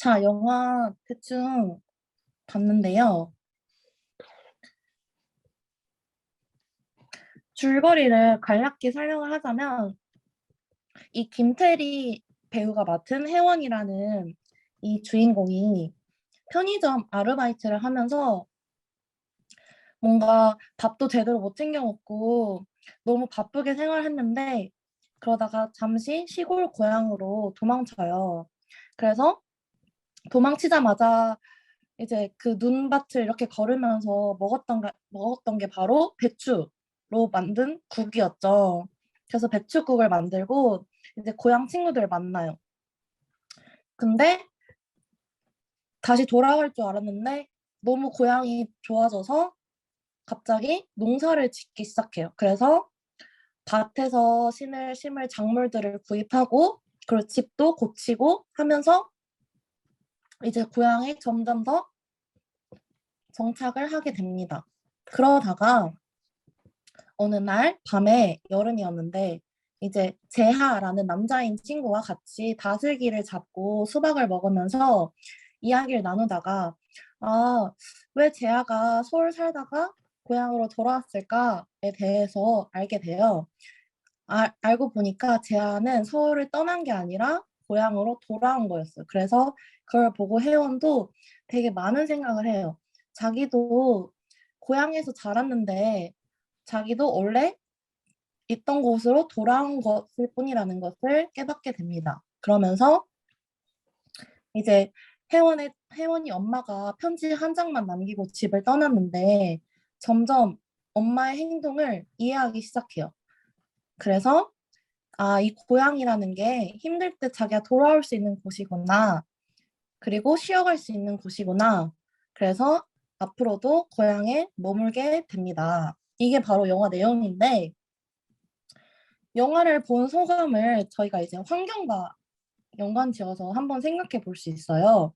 자, 영화 대충 봤는데요. 줄거리를 간략히 설명을 하자면 이 김태리 배우가 맡은 혜원이라는 이 주인공이 편의점 아르바이트를 하면서 뭔가 밥도 제대로 못 챙겨 먹고 너무 바쁘게 생활했는데 그러다가 잠시 시골 고향으로 도망쳐요. 그래서 도망치자마자 이제 그 눈밭을 이렇게 걸으면서 먹었던 게 바로 배추로 만든 국이었죠. 그래서 배추국을 만들고 이제 고향 친구들 만나요. 근데 다시 돌아갈 줄 알았는데 너무 고향이 좋아져서 갑자기 농사를 짓기 시작해요. 그래서 밭에서 심을 작물들을 구입하고 그리고 집도 고치고 하면서 이제 고향에 점점 더 정착을 하게 됩니다. 그러다가 어느 날 밤에 여름이었는데 이제 재하라는 남자인 친구와 같이 다슬기를 잡고 수박을 먹으면서 이야기를 나누다가 아, 왜 재하가 서울 살다가 고향으로 돌아왔을까에 대해서 알게 돼요. 알고 보니까 재하는 서울을 떠난 게 아니라 고향으로 돌아온 거였어요. 그래서 그걸 보고 혜원도 되게 많은 생각을 해요. 자기도 고향에서 자랐는데 자기도 원래 있던 곳으로 돌아온 것일 뿐이라는 것을 깨닫게 됩니다. 그러면서 이제 혜원이 엄마가 편지 한 장만 남기고 집을 떠났는데 점점 엄마의 행동을 이해하기 시작해요. 그래서 아, 이 고향이라는 게 힘들 때 자기가 돌아올 수 있는 곳이구나. 그리고 쉬어갈 수 있는 곳이구나. 그래서 앞으로도 고향에 머물게 됩니다. 이게 바로 영화 내용인데 영화를 본 소감을 저희가 이제 환경과 연관지어서 한번 생각해 볼 수 있어요.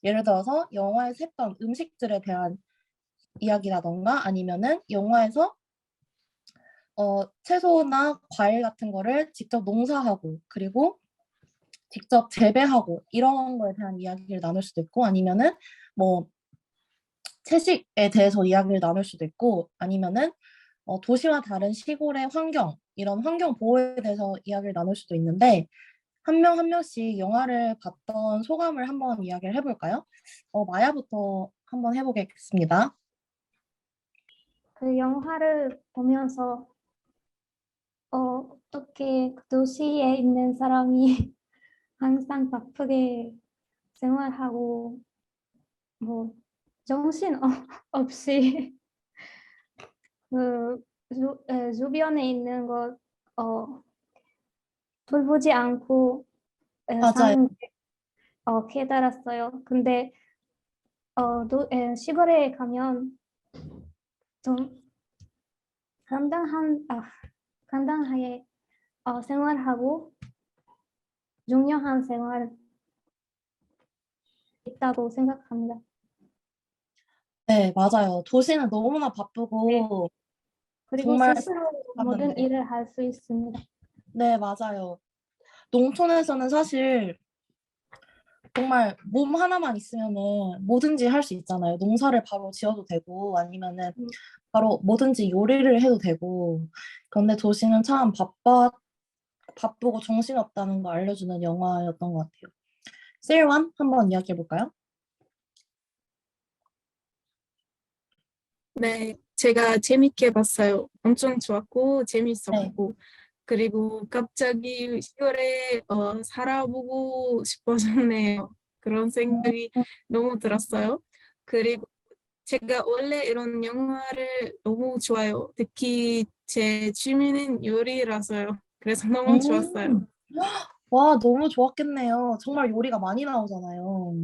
예를 들어서 영화에서 했던 음식들에 대한 이야기라던가 아니면은 영화에서 채소나 과일 같은 거를 직접 농사하고 그리고 직접 재배하고 이런 거에 대한 이야기를 나눌 수도 있고 아니면은 뭐 채식에 대해서 이야기를 나눌 수도 있고 아니면은 도시와 다른 시골의 환경 이런 환경 보호에 대해서 이야기를 나눌 수도 있는데 한 명 한 명씩 영화를 봤던 소감을 한번 이야기를 해볼까요? 마야부터 한번 해보겠습니다. 그 영화를 보면서 어떻게 그 도시에 있는 사람이 항상 바쁘게 생활하고 뭐 정신 없이 그 주변에 있는 것 돌보지 않고 맞아요. 사는 게 깨달았어요. 근데 시골에 가면 좀 간단하게 생활하고 중요한 생활 있다고 생각합니다. 네, 맞아요. 도시는 너무나 네. 바쁘고 그리고 정말 스스로 모든 바쁜데. 일을 할 수 있습니다. 네, 맞아요. 농촌에서는 사실 정말 몸 하나만 있으면은 뭐든지 할 수 있잖아요. 농사를 바로 지어도 되고 아니면은 음, 바로 뭐든지 요리를 해도 되고. 그런데 도시는 참 바쁘고 정신없다는 거 알려주는 영화였던 것 같아요. 세일원 한번 이야기해 볼까요? 네, 제가 재밌게 봤어요. 엄청 좋았고 네. 재밌었고 그리고 갑자기 시골에 살아보고 싶어졌네요. 그런 생각이 너무 들었어요. 그리고 제가 원래 이런 영화를 너무 좋아요. 특히 제 취미는 요리라서요. 그래서 너무 좋았어요. 음, 와, 너무 좋았겠네요. 정말 요리가 많이 나오잖아요.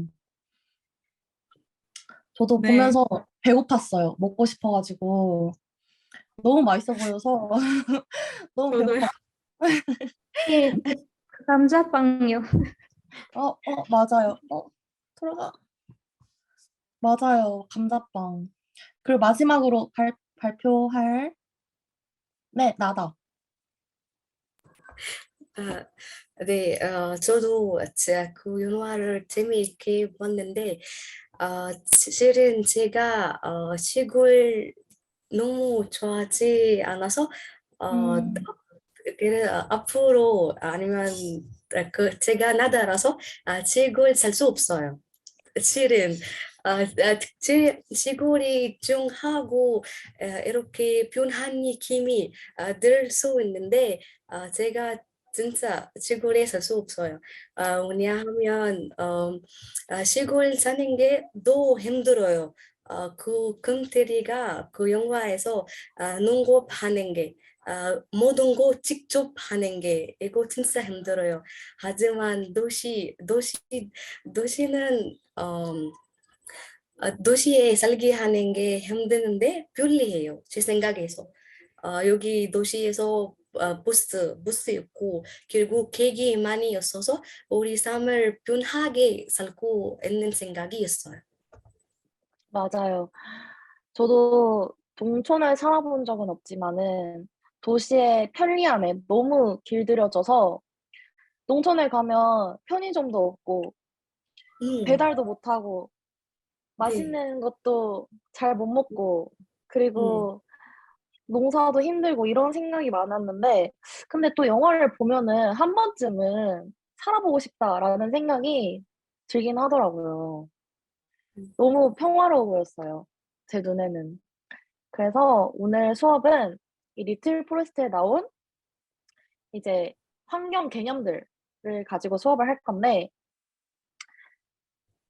저도 네, 보면서 배고팠어요. 먹고 싶어가지고. 너무 맛있어 보여서 너무 저도요. 배고팠. 예, 그 감자빵요. 맞아요. 들어가. 맞아요. 감자빵. 그리고 마지막으로 발표할, 네, 나다. 아, 네, 저도 그 영화를 재미있게 봤는데, 실은 제가 시골 너무 좋아하지 않아서, 음, 앞으로 아니면 제가 나다라서 시골 살 수 없어요. 실은 시골이 중하고 이렇게 변한 느낌이 들 수 있는데 제가 진짜 시골에 살 수 없어요. 왜냐하면 시골 사는 게 더 힘들어요. 그 금태리가 그 영화에서 농업하는 게 모든 거 직접 하는 게 이거 진짜 힘들어요. 하지만 도시는 도시에 살게 하는 게 힘드는데 편리해요. 제 생각에서. 여기 도시에서 부스 있고 그리고 계기 많이 있어서 우리 삶을 편하게 살고 있는 생각이 있어요. 맞아요. 저도 농촌을 살아본 적은 없지만은 도시의 편리함에 너무 길들여져서 농촌에 가면 편의점도 없고 음, 배달도 못하고 네. 맛있는 것도 잘 못 먹고 음. 그리고 농사도 힘들고 이런 생각이 많았는데 근데 또 영화를 보면은 한 번쯤은 살아보고 싶다라는 생각이 들긴 하더라고요. 너무 평화로워 보였어요. 제 눈에는. 그래서 오늘 수업은 이 리틀 포레스트에 나온 이제 환경 개념들을 가지고 수업을 할 건데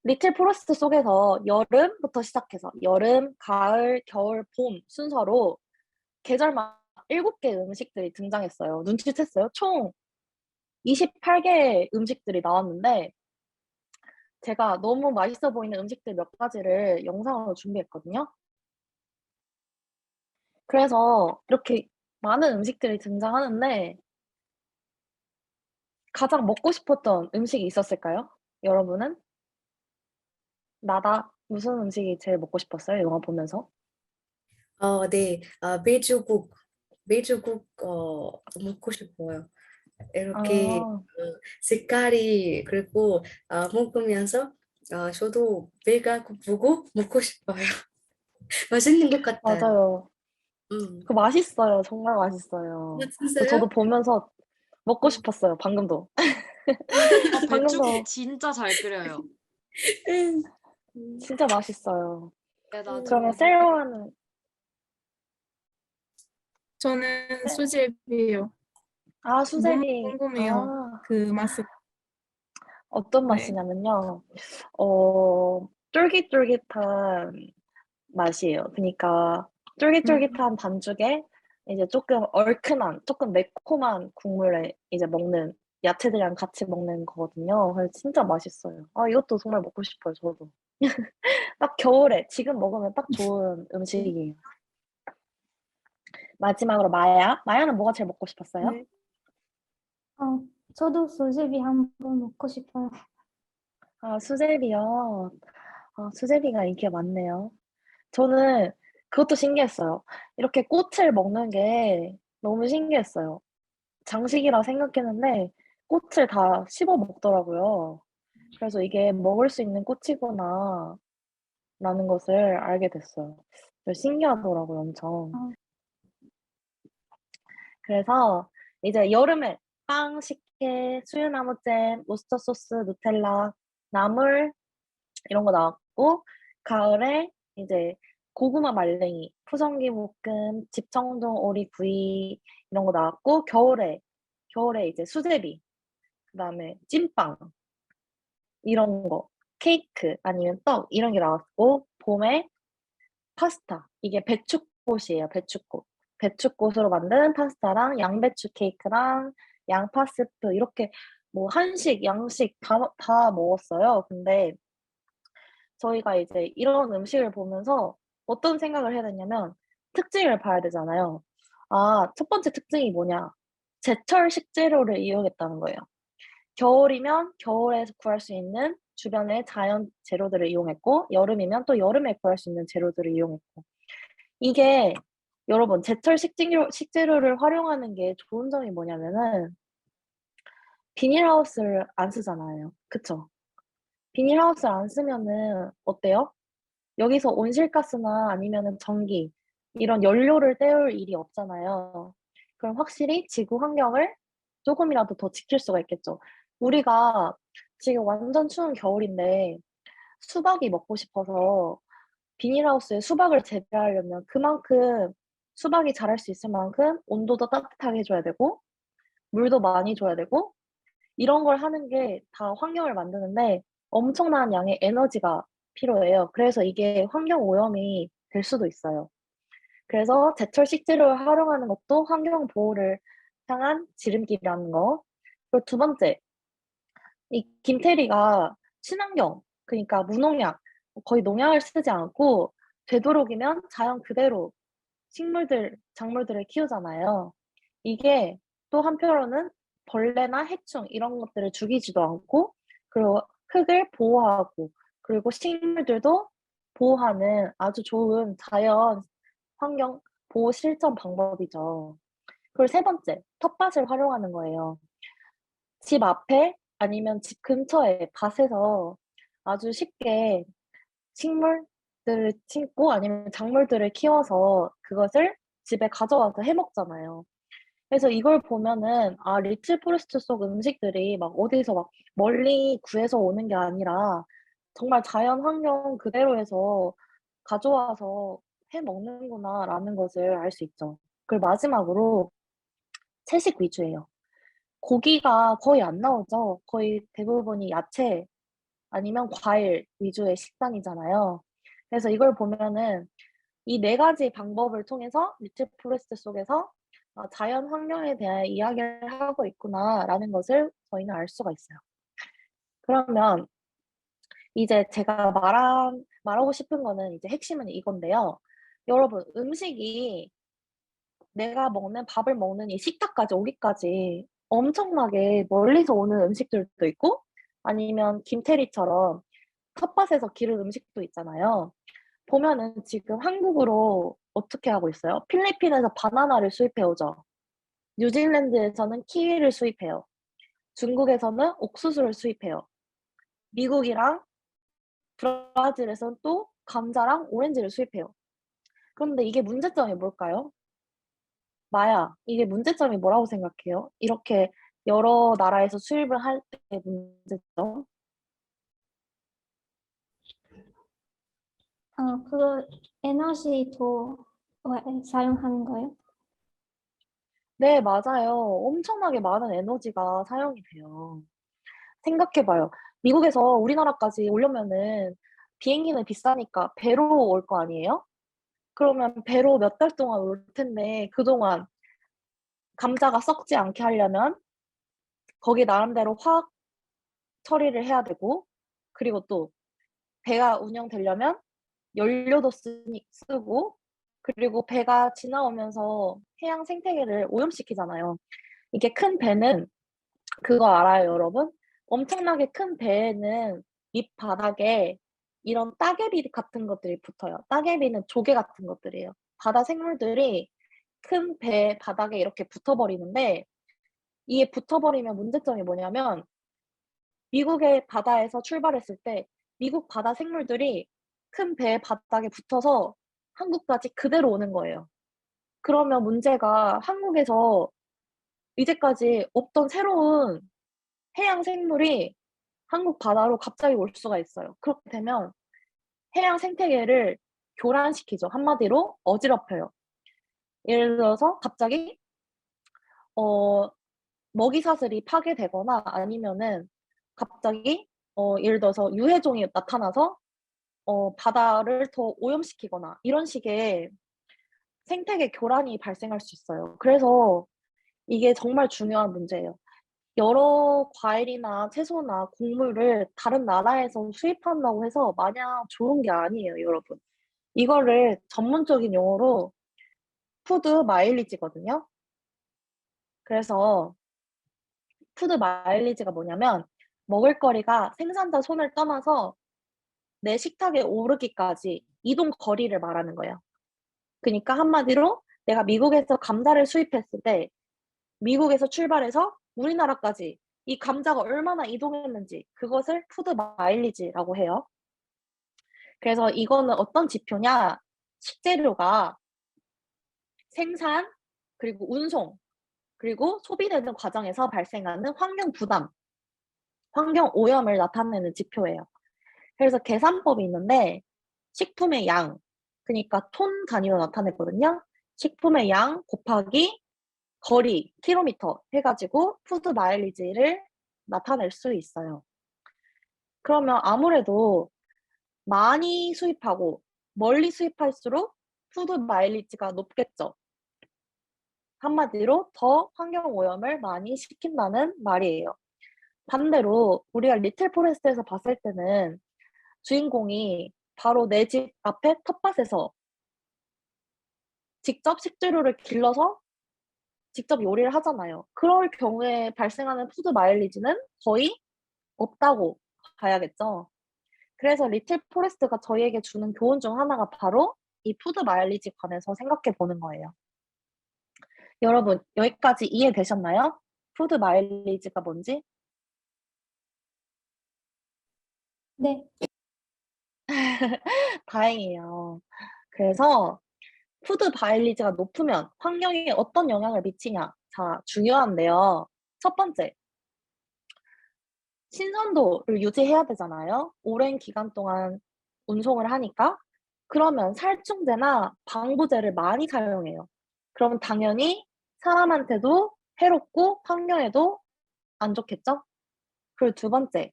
리틀 포레스트 속에서 여름부터 시작해서 여름, 가을, 겨울, 봄 순서로 계절마다 7개 음식들이 등장했어요. 눈치챘어요? 총 28개의 음식들이 나왔는데 제가 너무 맛있어 보이는 음식들 몇 가지를 영상으로 준비했거든요. 그래서 이렇게 많은 음식들이 등장하는데 가장 먹고 싶었던 음식이 있었을까요? 여러분은? 나다. 무슨 음식이 제일 먹고 싶었어요? 영화 보면서? 네. 메주국 먹고 싶어요. 이렇게 아, 색깔이 그리고 먹으면서 저도 배가 고프고 먹고 싶어요. 맛있는 것 같아요. 맞아요. 음. 그 맛있어요. 정말 맛있어요. 저도 진짜요? 보면서 먹고 음. 싶었어요. 방금도. 배추국 방금도 진짜 잘 끓여요. 음. 음. 진짜 맛있어요. 네, 그러면 나중에 먹어. 셀러와는 저는 셀- 수제비요. 너무 수제비. 궁금해요. 그 맛은. 어떤 네. 맛이냐면요. 쫄깃쫄깃한 맛이에요. 그러니까 음, 쫄깃쫄깃한 반죽에 이제 조금 얼큰한, 조금 매콤한 국물에 이제 먹는 야채들이랑 같이 먹는 거거든요. 그래서 진짜 맛있어요. 이것도 정말 먹고 싶어요, 저도. 딱 겨울에 지금 먹으면 딱 좋은 음식이에요. 마지막으로 마야. 마야는 뭐가 제일 먹고 싶었어요? 네. 어, 저도 수제비 한번 먹고 싶어요. 수제비요. 수제비가 인기가 많네요. 저는 그것도 신기했어요. 이렇게 꽃을 먹는 게 너무 신기했어요. 장식이라 생각했는데 꽃을 다 씹어 먹더라고요. 그래서 이게 먹을 수 있는 꽃이구나 라는 것을 알게 됐어요. 신기하더라고요, 엄청. 어, 그래서 이제 여름에 빵, 식혜, 수유나무잼, 우스터 소스, 누텔라, 나물 이런 거 나왔고 가을에 이제 고구마 말랭이, 푸성기 볶음, 집청동 오리 구이 이런 거 나왔고 겨울에 이제 수제비, 그다음에 찐빵 이런 거, 케이크 아니면 떡 이런 게 나왔고 봄에 파스타 이게 배축꽃이에요. 배축꽃. 배축꽃으로 만든 파스타랑 양배추 케이크랑 양파 스프 이렇게 뭐 한식, 양식 다 먹었어요. 근데 저희가 이제 이런 음식을 보면서 어떤 생각을 해야 되냐면 특징을 봐야 되잖아요. 첫 번째 특징이 뭐냐? 제철 식재료를 이용했다는 거예요. 겨울이면 겨울에서 구할 수 있는 주변의 자연 재료들을 이용했고, 여름이면 또 여름에 구할 수 있는 재료들을 이용했고. 이게 여러분, 제철 식재료를 활용하는 게 좋은 점이 뭐냐면은 비닐하우스를 안 쓰잖아요. 그쵸? 비닐하우스를 안 쓰면은 어때요? 여기서 온실가스나 아니면은 전기, 이런 연료를 때울 일이 없잖아요. 그럼 확실히 지구 환경을 조금이라도 더 지킬 수가 있겠죠. 우리가 지금 완전 추운 겨울인데 수박이 먹고 싶어서 비닐하우스에 수박을 재배하려면 그만큼 수박이 자랄 수 있을 만큼 온도도 따뜻하게 해줘야 되고 물도 많이 줘야 되고 이런 걸 하는 게 다 환경을 만드는데 엄청난 양의 에너지가 필요해요. 그래서 이게 환경 오염이 될 수도 있어요. 그래서 제철 식재료를 활용하는 것도 환경 보호를 향한 지름길이라는 거. 그리고 두 번째, 이 김태리가 친환경, 그러니까 무농약, 거의 농약을 쓰지 않고 되도록이면 자연 그대로 식물들, 작물들을 키우잖아요. 이게 또 한편으로는 벌레나 해충 이런 것들을 죽이지도 않고 그리고 흙을 보호하고 그리고 식물들도 보호하는 아주 좋은 자연 환경 보호 실천 방법이죠. 그리고 세 번째, 텃밭을 활용하는 거예요. 집 앞에 아니면 집 근처에 밭에서 아주 쉽게 식물들을 심고 아니면 작물들을 키워서 그것을 집에 가져와서 해 먹잖아요. 그래서 이걸 보면은 아 리틀 포레스트 속 음식들이 막 어디서 막 멀리 구해서 오는 게 아니라 정말 자연 환경 그대로에서 가져와서 해 먹는구나라는 것을 알 수 있죠. 그리고 마지막으로 채식 위주예요. 고기가 거의 안 나오죠. 거의 대부분이 야채 아니면 과일 위주의 식단이잖아요. 그래서 이걸 보면은 이 네 가지 방법을 통해서 리틀 포레스트 속에서 자연 환경에 대한 이야기를 하고 있구나라는 것을 저희는 알 수가 있어요. 그러면 이제 제가 말하고 싶은 거는 이제 핵심은 이건데요. 여러분, 음식이 내가 먹는 밥을 먹는 이 식탁까지 오기까지 엄청나게 멀리서 오는 음식들도 있고 아니면 김태리처럼 텃밭에서 기른 음식도 있잖아요. 보면은 지금 한국으로 어떻게 하고 있어요? 필리핀에서 바나나를 수입해 오죠. 뉴질랜드에서는 키위를 수입해요. 중국에서는 옥수수를 수입해요. 미국이랑 브라질에서는 또 감자랑 오렌지를 수입해요. 그런데 이게 문제점이 뭘까요? 마야, 이게 문제점이 뭐라고 생각해요? 이렇게 여러 나라에서 수입을 할 때 문제점? 그거 에너지 더 사용하는 거예요? 네, 맞아요. 엄청나게 많은 에너지가 사용이 돼요. 생각해봐요. 미국에서 우리나라까지 오려면은 비행기는 비싸니까 배로 올 거 아니에요? 그러면 배로 몇 달 동안 올 텐데 그동안 감자가 썩지 않게 하려면 거기 나름대로 화학 처리를 해야 되고 그리고 또 배가 운영되려면 연료도 쓰고 그리고 배가 지나오면서 해양 생태계를 오염시키잖아요. 이게 큰 배는 그거 알아요, 여러분? 엄청나게 큰 배에는 밑바닥에 이런 따개비 같은 것들이 붙어요. 따개비는 조개 같은 것들이에요. 바다 생물들이 큰 배 바닥에 이렇게 붙어버리는데 이게 붙어버리면 문제점이 뭐냐면 미국의 바다에서 출발했을 때 미국 바다 생물들이 큰 배 바닥에 붙어서 한국까지 그대로 오는 거예요. 그러면 문제가 한국에서 이제까지 없던 새로운 해양 생물이 한국 바다로 갑자기 올 수가 있어요. 그렇게 되면 해양 생태계를 교란시키죠. 한마디로 어지럽혀요. 예를 들어서 갑자기 어 먹이 사슬이 파괴되거나 아니면은 갑자기 예를 들어서 유해종이 나타나서 바다를 더 오염시키거나 이런 식의 생태계 교란이 발생할 수 있어요. 그래서 이게 정말 중요한 문제예요. 여러 과일이나 채소나 곡물을 다른 나라에서 수입한다고 해서 마냥 좋은 게 아니에요, 여러분. 이거를 전문적인 용어로 푸드 마일리지거든요. 그래서 푸드 마일리지가 뭐냐면 먹을거리가 생산자 손을 떠나서 내 식탁에 오르기까지 이동 거리를 말하는 거예요. 그러니까 한마디로 내가 미국에서 감자를 수입했을 때 미국에서 출발해서 우리나라까지 이 감자가 얼마나 이동했는지 그것을 푸드 마일리지라고 해요. 그래서 이거는 어떤 지표냐? 식재료가 생산, 그리고 운송, 그리고 소비되는 과정에서 발생하는 환경 부담, 환경 오염을 나타내는 지표예요. 그래서 계산법이 있는데 식품의 양, 그러니까 톤 단위로 나타내거든요. 식품의 양 곱하기 거리, 킬로미터 해가지고 푸드 마일리지를 나타낼 수 있어요. 그러면 아무래도 많이 수입하고 멀리 수입할수록 푸드 마일리지가 높겠죠. 한마디로 더 환경 오염을 많이 시킨다는 말이에요. 반대로 우리가 리틀 포레스트에서 봤을 때는 주인공이 바로 내 집 앞에 텃밭에서 직접 식재료를 길러서 직접 요리를 하잖아요. 그럴 경우에 발생하는 푸드 마일리지는 거의 없다고 봐야겠죠. 그래서 리틀 포레스트가 저희에게 주는 교훈 중 하나가 바로 이 푸드 마일리지 관해서 생각해 보는 거예요. 여러분, 여기까지 이해되셨나요? 푸드 마일리지가 뭔지? 네. 다행이에요. 그래서 푸드 마일리지가 높으면 환경에 어떤 영향을 미치냐? 자, 중요한데요. 첫 번째, 신선도를 유지해야 되잖아요. 오랜 기간 동안 운송을 하니까. 그러면 살충제나 방부제를 많이 사용해요. 그럼 당연히 사람한테도 해롭고 환경에도 안 좋겠죠? 그리고 두 번째,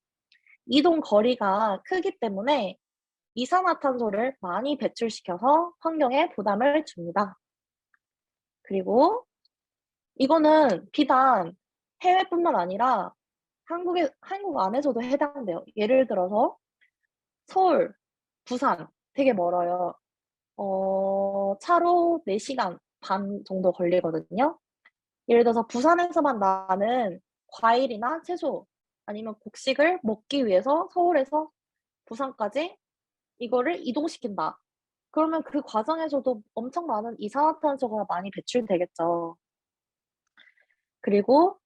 이동 거리가 크기 때문에 이산화탄소를 많이 배출시켜서 환경에 부담을 줍니다. 그리고 이거는 비단 해외뿐만 아니라 한국 안에서도 해당돼요. 예를 들어서 서울, 부산 되게 멀어요. 차로 4시간 반 정도 걸리거든요. 예를 들어서 부산에서만 나는 과일이나 채소 아니면 곡식을 먹기 위해서 서울에서 부산까지 이거를 이동시킨다. 그러면 그 과정에서도 엄청 많은 이산화탄소가 많이 배출되겠죠. 그리고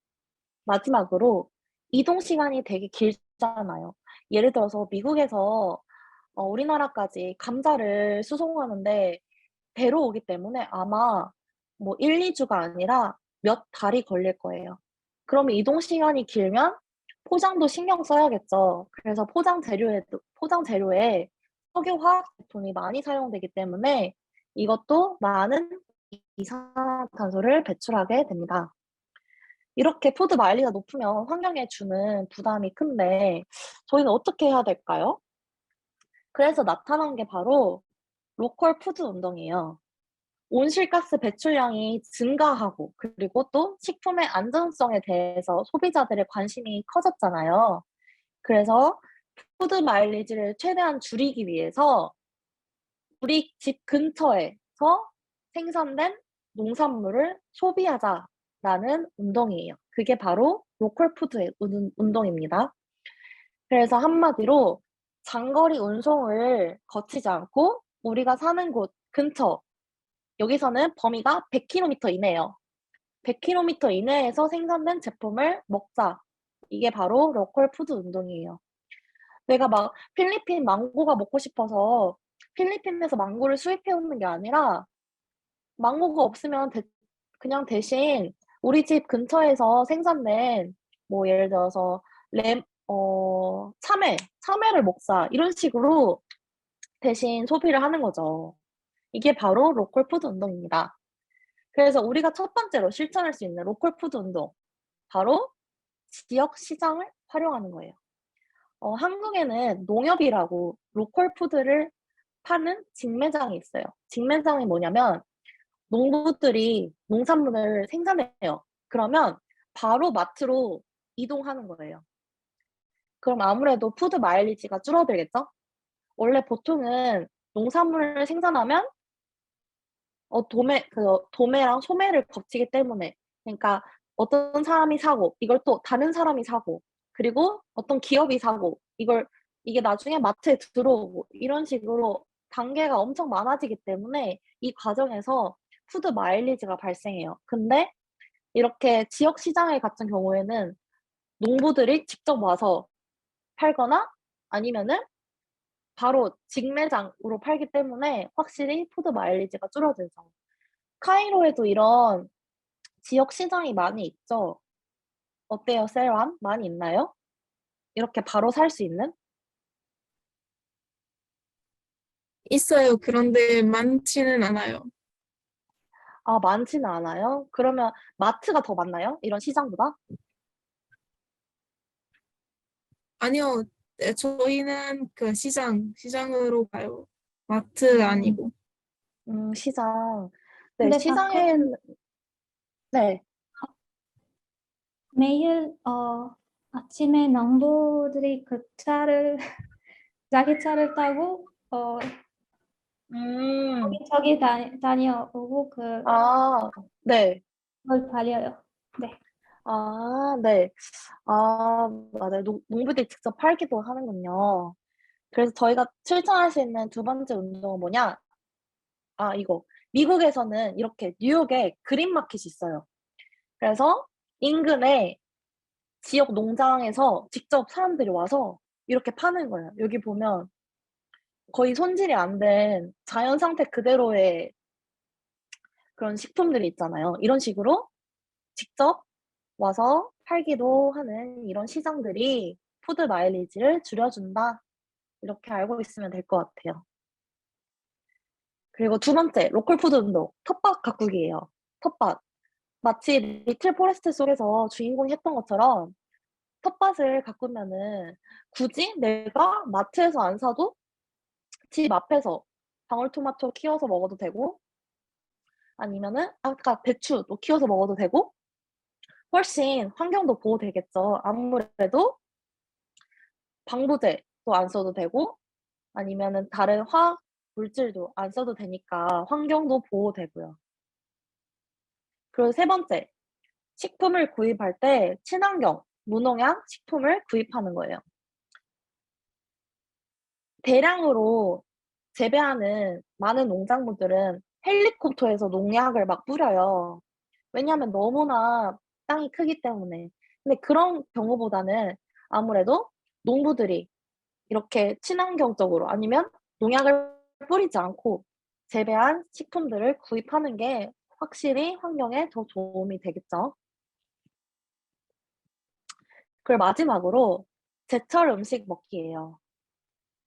마지막으로 이동 시간이 되게 길잖아요. 예를 들어서 미국에서 우리나라까지 감자를 수송하는데 배로 오기 때문에 아마 뭐 1-2주가 아니라 몇 달이 걸릴 거예요. 그러면 이동 시간이 길면 포장도 신경 써야겠죠. 그래서 포장 재료에 석유화학 제품이 많이 사용되기 때문에 이것도 많은 이산화탄소를 배출하게 됩니다. 이렇게 푸드 마일리지가 높으면 환경에 주는 부담이 큰데 저희는 어떻게 해야 될까요? 그래서 나타난 게 바로 로컬 푸드 운동이에요. 온실가스 배출량이 증가하고 그리고 또 식품의 안전성에 대해서 소비자들의 관심이 커졌잖아요. 그래서 푸드 마일리지를 최대한 줄이기 위해서 우리 집 근처에서 생산된 농산물을 소비하자라는 운동이에요. 그게 바로 로컬 푸드 운동입니다. 그래서 한마디로 장거리 운송을 거치지 않고 우리가 사는 곳 근처, 여기서는 범위가 100km 이내예요. 100km 이내에서 생산된 제품을 먹자. 이게 바로 로컬 푸드 운동이에요. 내가 막 필리핀 망고가 먹고 싶어서 필리핀에서 망고를 수입해 오는 게 아니라 망고가 없으면 그냥 대신 우리 집 근처에서 생산된 뭐 예를 들어서 참외를 먹자 이런 식으로 대신 소비를 하는 거죠. 이게 바로 로컬 푸드 운동입니다. 그래서 우리가 첫 번째로 실천할 수 있는 로컬 푸드 운동, 바로 지역 시장을 활용하는 거예요. 한국에는 농협이라고 로컬 푸드를 파는 직매장이 있어요. 직매장이 뭐냐면 농부들이 농산물을 생산해요. 그러면 바로 마트로 이동하는 거예요. 그럼 아무래도 푸드 마일리지가 줄어들겠죠? 원래 보통은 농산물을 생산하면 도매랑 소매를 거치기 때문에, 그러니까 어떤 사람이 사고 이걸 또 다른 사람이 사고 그리고 어떤 기업이 사고 이게 나중에 마트에 들어오고 이런 식으로 단계가 엄청 많아지기 때문에 이 과정에서 푸드 마일리지가 발생해요. 근데 이렇게 지역 시장에 같은 경우에는 농부들이 직접 와서 팔거나 아니면은 바로 직매장으로 팔기 때문에 확실히 푸드 마일리지가 줄어들죠. 카이로에도 이런 지역 시장이 많이 있죠. 어때요, 셀람? 많이 있나요? 이렇게 바로 살 수 있는? 있어요. 그런데 많지는 않아요. 아, 많지는 않아요? 그러면 마트가 더 많나요? 이런 시장보다? 아니요, 저희는 그 시장으로 가요. 마트 음, 아니고. 시장. 네, 근데 가끔 시장엔, 네. 매일 아침에 농부들이 그 차를 자기 차를 타고 음, 여기저기 다녀오고 아, 네. 그걸 팔려요. 네. 아, 네. 아, 맞아요. 농부들이 직접 팔기도 하는군요. 그래서 저희가 실천할 수 있는 두 번째 운동은 뭐냐? 아, 이거. 미국에서는 이렇게 뉴욕에 그린 마켓이 있어요. 그래서 인근에 지역 농장에서 직접 사람들이 와서 이렇게 파는 거예요. 여기 보면 거의 손질이 안 된 자연 상태 그대로의 그런 식품들이 있잖아요. 이런 식으로 직접 와서 팔기도 하는 이런 시장들이 푸드 마일리지를 줄여준다. 이렇게 알고 있으면 될 것 같아요. 그리고 두 번째, 로컬 푸드 운동, 텃밭 가꾸기예요. 텃밭. 마치 리틀 포레스트 속에서 주인공이 했던 것처럼 텃밭을 가꾸면은 굳이 내가 마트에서 안 사도 집 앞에서 방울토마토 키워서 먹어도 되고 아니면은 아까 배추도 키워서 먹어도 되고 훨씬 환경도 보호되겠죠. 아무래도 방부제도 안 써도 되고 아니면은 다른 화학 물질도 안 써도 되니까 환경도 보호되고요. 그리고 세 번째, 식품을 구입할 때 친환경, 무농약 식품을 구입하는 거예요. 대량으로 재배하는 많은 농작물들은 헬리콥터에서 농약을 막 뿌려요. 왜냐하면 너무나 땅이 크기 때문에. 근데 그런 경우보다는 아무래도 농부들이 이렇게 친환경적으로 아니면 농약을 뿌리지 않고 재배한 식품들을 구입하는 게 확실히 환경에 더 도움이 되겠죠. 그리고 마지막으로 제철 음식 먹기예요.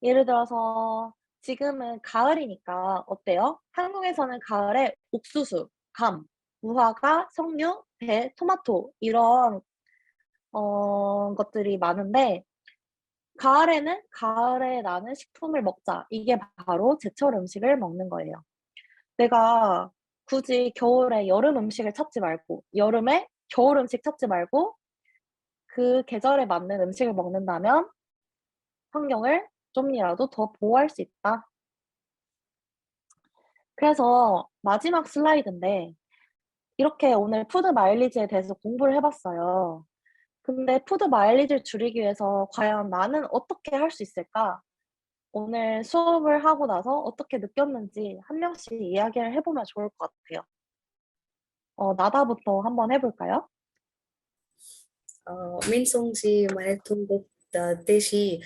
예를 들어서 지금은 가을이니까 어때요? 한국에서는 가을에 옥수수, 감, 무화과, 석류, 배, 토마토 이런 것들이 많은데 가을에는 가을에 나는 식품을 먹자. 이게 바로 제철 음식을 먹는 거예요. 내가 굳이 겨울에 여름 음식을 찾지 말고 여름에 겨울 음식 찾지 말고 그 계절에 맞는 음식을 먹는다면 환경을 좀이라도 더 보호할 수 있다. 그래서 마지막 슬라이드인데 이렇게 오늘 푸드 마일리지에 대해서 공부를 해봤어요. 근데 푸드 마일리지를 줄이기 위해서 과연 나는 어떻게 할 수 있을까? 오늘 수업을 하고 나서 어떻게 느꼈는지 한 명씩 이야기를 해보면 좋을 것 같아요. 나다부터 한번 해볼까요? 민송씨 말했던 듯이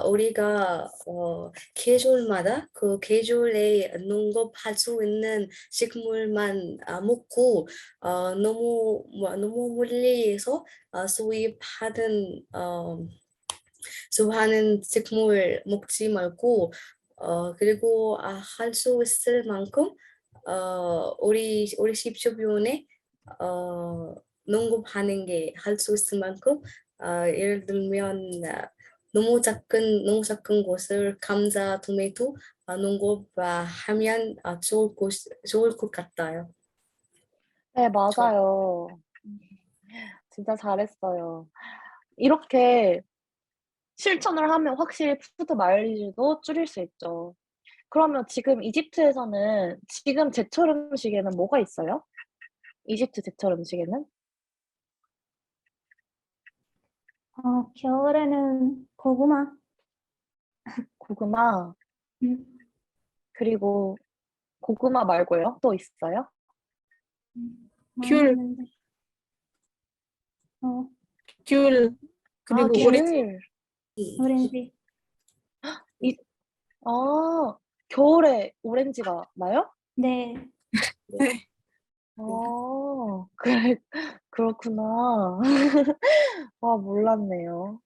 우리가 계절마다 그 계절에 농업할 수 있는 식물만 먹고 너무 멀리에서 수입하는 식물 먹지 말고 그리고 할 수 있을 만큼 우리 집 주변에 어, 농구하는 게 할 수 있을 만큼 예를 들면 너무 작은 곳을 감자, 토마토 농구하면 좋을 것 같아요. 네, 좋아. 맞아요. 진짜 잘했어요. 이렇게 실천을 하면 확실히 푸드 마일리지도 줄일 수 있죠. 그러면 지금 이집트에서는 지금 제철 음식에는 뭐가 있어요? 이집트 제철 음식에는? 겨울에는 고구마. 고구마, 음, 그리고 고구마 말고요? 또 있어요? 많이 귤, 있는데. 어, 귤 아, 그리고 오렌지. 귤. 오렌지. 아, 겨울에 오렌지가 나요? 네. 네. 그래, 그렇구나. 와, 몰랐네요.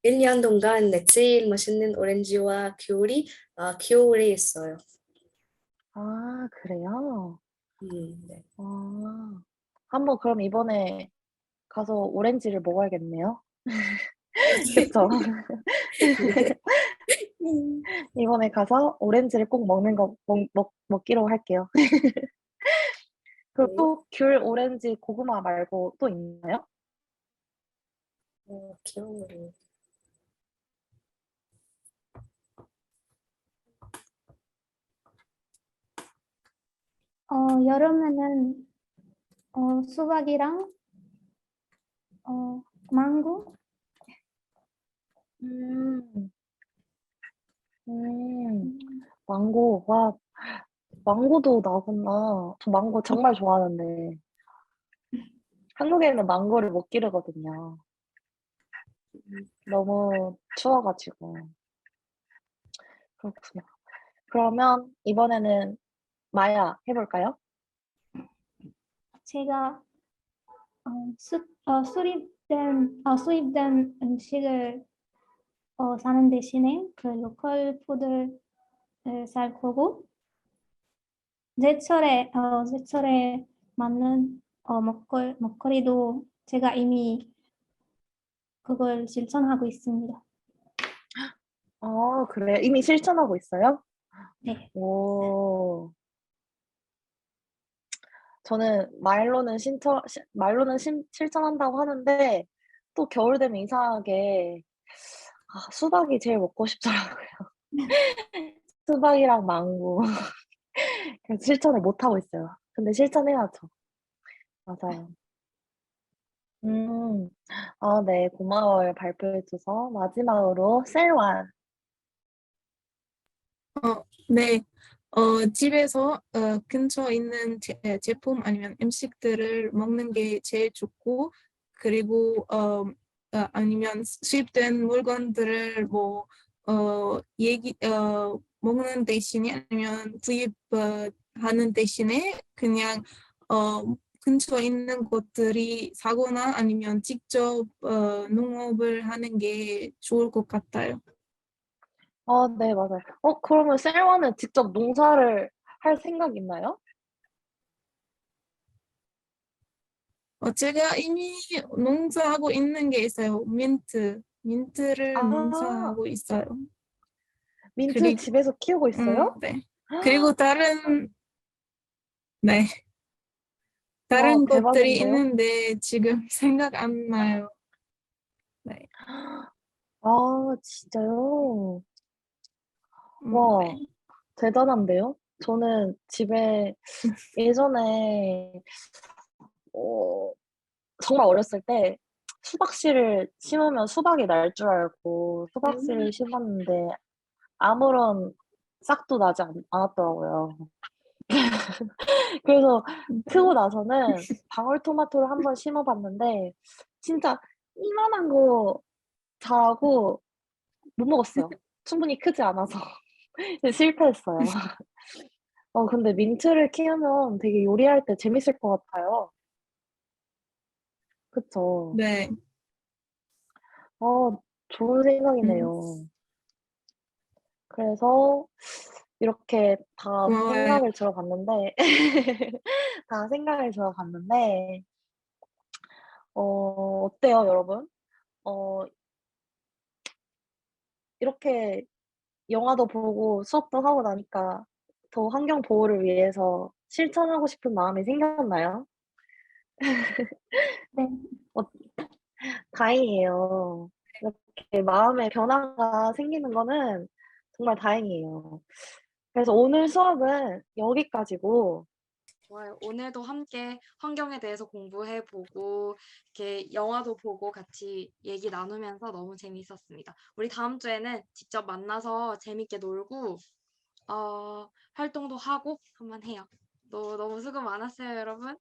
1년 동안 제일 맛있는 오렌지와 귤이 겨울에 있어요. 아, 그래요? 네. 한번 그럼 이번에 가서 오렌지를 먹어야겠네요. 그쵸? 이번에 가서 오렌지를 꼭 먹기로 할게요. 그리고 네. 또 귤, 오렌지, 고구마 말고 또 있나요? 겨울에. 여름에는 수박이랑 망고. 음, 음, 음, 망고. 와, 망고도 나구나. 저 망고 정말 좋아하는데. 한국에는 망고를 못 기르거든요. 너무 추워가지고. 그렇구나. 그러면 이번에는 마야 해볼까요? 제가 수입된 음식을 사는 대신에 그 로컬 푸드를 살 거고 제철에 맞는 먹거리도 제가 이미 그걸 실천하고 있습니다. 그래. 이미 실천하고 있어요? 네. 오. 저는 실천한다고 하는데, 또 겨울 되면 이상하게, 수박이 제일 먹고 싶더라고요. 수박이랑 망고. 그래서 실천을 못하고 있어요. 근데 실천해야죠. 맞아요. 음, 네, 고마워요. 발표해줘서. 마지막으로, 셀완. 네. 집에서 근처에 있는 제품 아니면 음식들을 먹는 게 제일 좋고, 그리고 아니면 수입된 물건들을 먹는 대신에 아니면 하는 대신에 그냥 근처에 있는 곳들이 사거나 아니면 직접 농업을 하는 게 좋을 것 같아요. 네, 맞아요. 그러면 셀완은 직접 농사를 할 생각 있나요? 제가 이미 농사하고 있는 게 있어요. 민트를 아, 농사하고 있어요. 민트 그리고, 집에서 키우고 있어요? 네. 그리고 네. 와, 다른 것들이 대박인데요? 있는데 지금 생각 안 나요. 네. 진짜요? 와, 네. 대단한데요? 저는 집에 예전에, 어, 정말 어렸을 때 수박씨를 심으면 수박이 날 줄 알고 수박씨를 심었는데 아무런 싹도 나지 않았더라고요. 그래서 크고 나서는 방울토마토를 한번 심어봤는데 진짜 이만한 거 자라고 못 먹었어요. 충분히 크지 않아서 실패했어요. 근데 민트를 키우면 되게 요리할 때 재밌을 것 같아요. 그쵸? 네. 좋은 음, 생각이네요. 그래서 이렇게 다 고마워요. 생각을 들어봤는데, 다 생각을 들어봤는데, 어때요, 여러분? 어, 이렇게 영화도 보고 수업도 하고 나니까 더 환경 보호를 위해서 실천하고 싶은 마음이 생겼나요? 네. 어, 다행이에요. 이렇게 마음의 변화가 생기는 거는 정말 다행이에요. 그래서 오늘 수업은 여기까지고, 좋아요. 오늘도 함께 환경에 대해서 공부해보고 이렇게 영화도 보고 같이 얘기 나누면서 너무 재미있었습니다. 우리 다음 주에는 직접 만나서 재밌게 놀고 활동도 하고 한번 해요. 너무 수고 많았어요, 여러분.